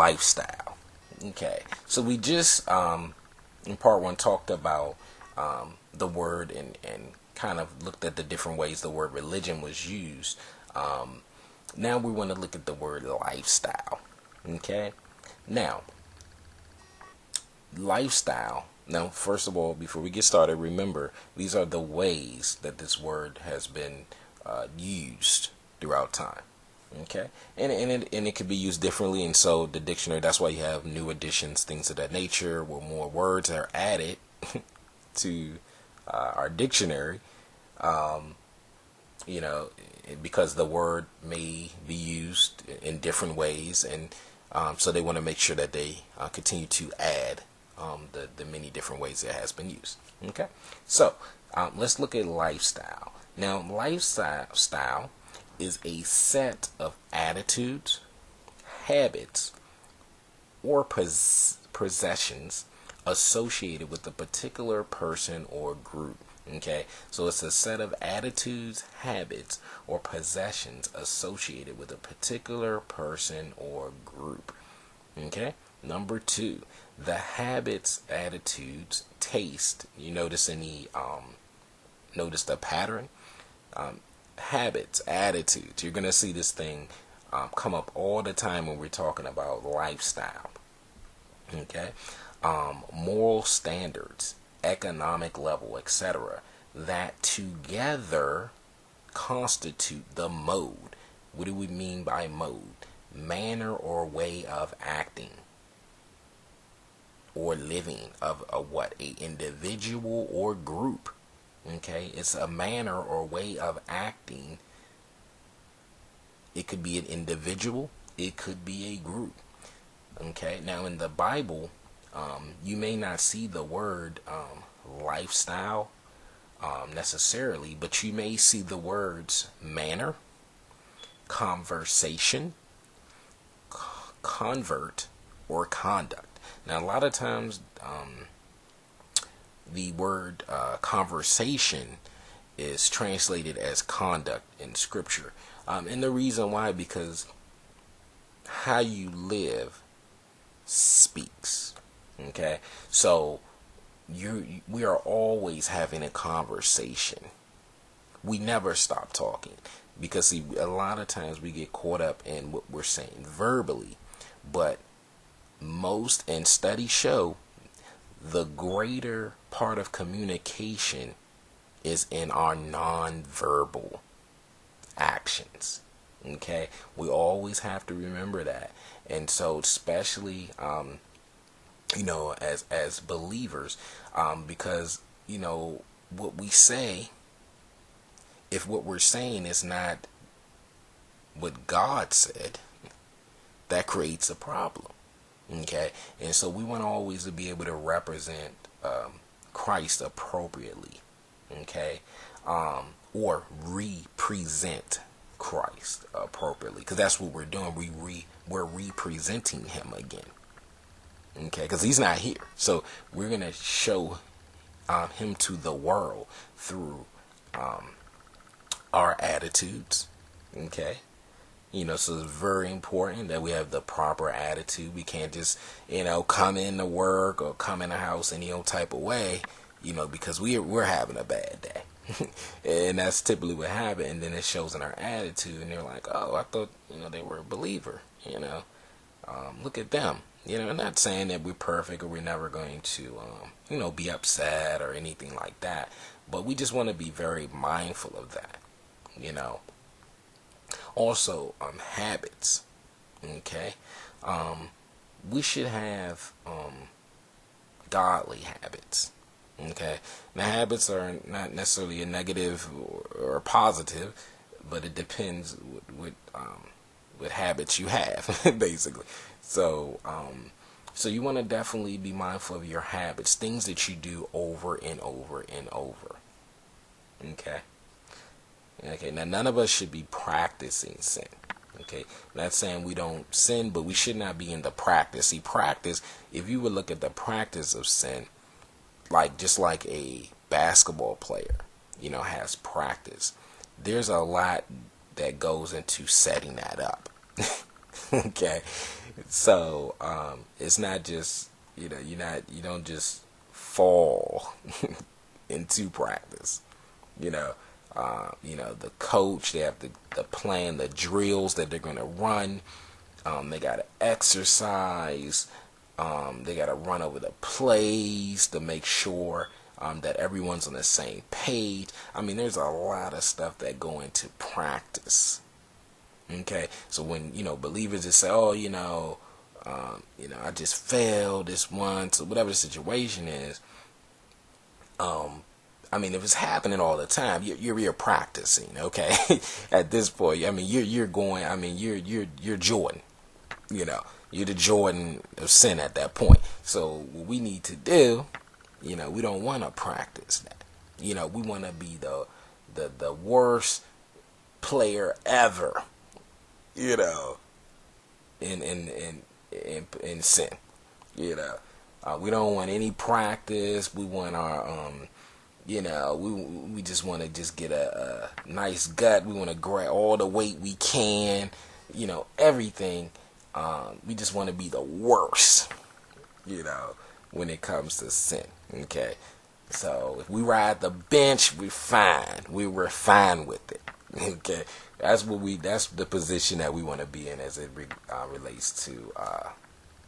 lifestyle. Okay, so we just in part one talked about the word and kind of looked at the different ways the word religion was used. Now we want to look at the word lifestyle. Okay, now lifestyle. Now, first of all, before we get started, remember these are the ways that this word has been used throughout time. Okay, and it could be used differently, and so the dictionary. That's why you have new editions, things of that nature, where more words are added to our dictionary. You know, because the word may be used in different ways, and so they want to make sure that they continue to add the many different ways it has been used. Okay, so let's look at lifestyle. Now, lifestyle is a set of attitudes, habits, or possessions associated with a particular person or group. Okay, so it's a set of attitudes, habits, or possessions associated with a particular person or group. Okay, number two, the habits, attitudes, taste. You notice notice the pattern. Habits, attitudes. You're gonna see this thing come up all the time when we're talking about lifestyle. Okay, moral standards, economic level, etc. That together constitute the mode. What do we mean by mode? Manner or way of acting or living of a what? A individual or group. Okay, it's a manner or way of acting. It could be an individual, it could be a group. Okay, now in the Bible, you may not see the word lifestyle necessarily, but you may see the words manner, conversation, convert, or conduct. Now, a lot of times, the word conversation is translated as conduct in Scripture, and the reason why, because how you live speaks. Okay, so we are always having a conversation. We never stop talking, because see, a lot of times we get caught up in what we're saying verbally, but most and studies show the greater part of communication is in our non-verbal actions. Okay, we always have to remember that. And so especially as believers, because what we say, if what we're saying is not what God said, that creates a problem. Okay, and so we want always to be able to represent Christ appropriately. Okay, or represent Christ appropriately, because that's what we're doing. We're representing Him again. Okay, because He's not here, so we're gonna show Him to the world through our attitudes. Okay. So it's very important that we have the proper attitude. We can't just, come into work or come in the house any old type of way, because we're having a bad day. And that's typically what happens. And then it shows in our attitude. And they're like, oh, I thought, they were a believer, look at them. I'm not saying that we're perfect or we're never going to, be upset or anything like that. But we just want to be very mindful of that, Also, habits. Okay, we should have godly habits. Okay, now habits are not necessarily a negative or a positive, but it depends what habits you have, basically. So you want to definitely be mindful of your habits, things that you do over and over and over. Okay, now none of us should be practicing sin. Okay, not saying we don't sin, but we should not be in the practice. See, practice, if you would look at the practice of sin, just like a basketball player, has practice, there's a lot that goes into setting that up. Okay, So it's not just, you don't just fall into practice. You know, the coach, they have the plan, the drills that they're going to run. They got to exercise. They got to run over the plays to make sure that everyone's on the same page. I mean, there's a lot of stuff that go into practice. Okay, so when believers just say, "Oh, I just failed this once," or whatever the situation is. I mean, if it's happening all the time, you're practicing. Okay, at this point, I mean, you're going. I mean, you're Jordan. You know, you're the Jordan of sin at that point. So what we need to do, we don't want to practice that. We want to be the worst player ever. You know, in sin. We don't want any practice. We want our we just want to just get a nice gut. We want to grab all the weight we can. Everything. We just want to be the worst. When it comes to sin. Okay. So if we ride the bench, we're fine. We're fine with it. Okay. That's the position that we want to be in as it relates to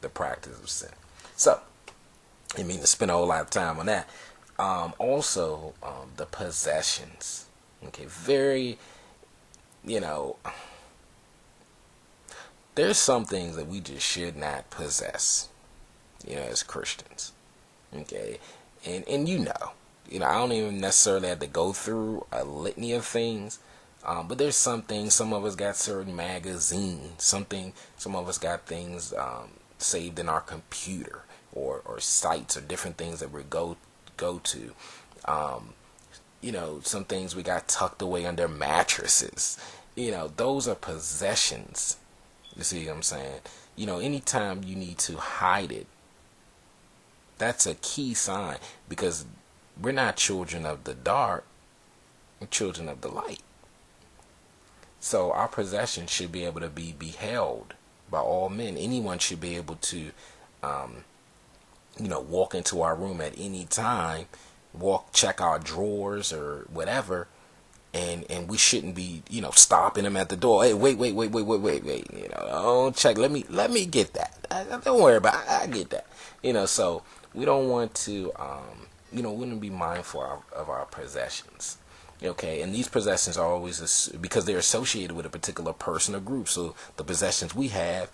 the practice of sin. So, I mean to spend a whole lot of time on that. Also, the possessions. Okay, very, there's some things that we just should not possess, as Christians. Okay, and I don't even necessarily have to go through a litany of things. But there's some things. Some of us got certain magazines. Some of us got things saved in our computer or sites or different things that we go to. Some things we got tucked away under mattresses. Those are possessions. You see what I'm saying? Anytime you need to hide it, that's a key sign, because we're not children of the dark, we're children of the light. So our possessions should be able to be beheld by all men. Anyone should be able to, walk into our room at any time, check our drawers or whatever, and we shouldn't be, stopping them at the door. Hey, wait. Don't check. Let me get that. Don't worry about it. I get that. So we don't want to, we want to be mindful of our possessions. Okay, and these possessions are always because they're associated with a particular person or group. So the possessions we have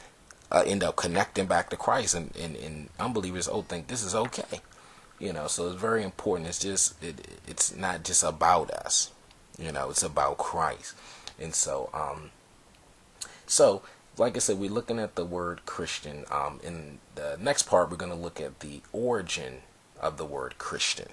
end up connecting back to Christ, and unbelievers think this is okay. So it's very important. It's not just about us. It's about Christ. And so like I said, we're looking at the word Christian. In the next part, we're going to look at the origin of the word Christian.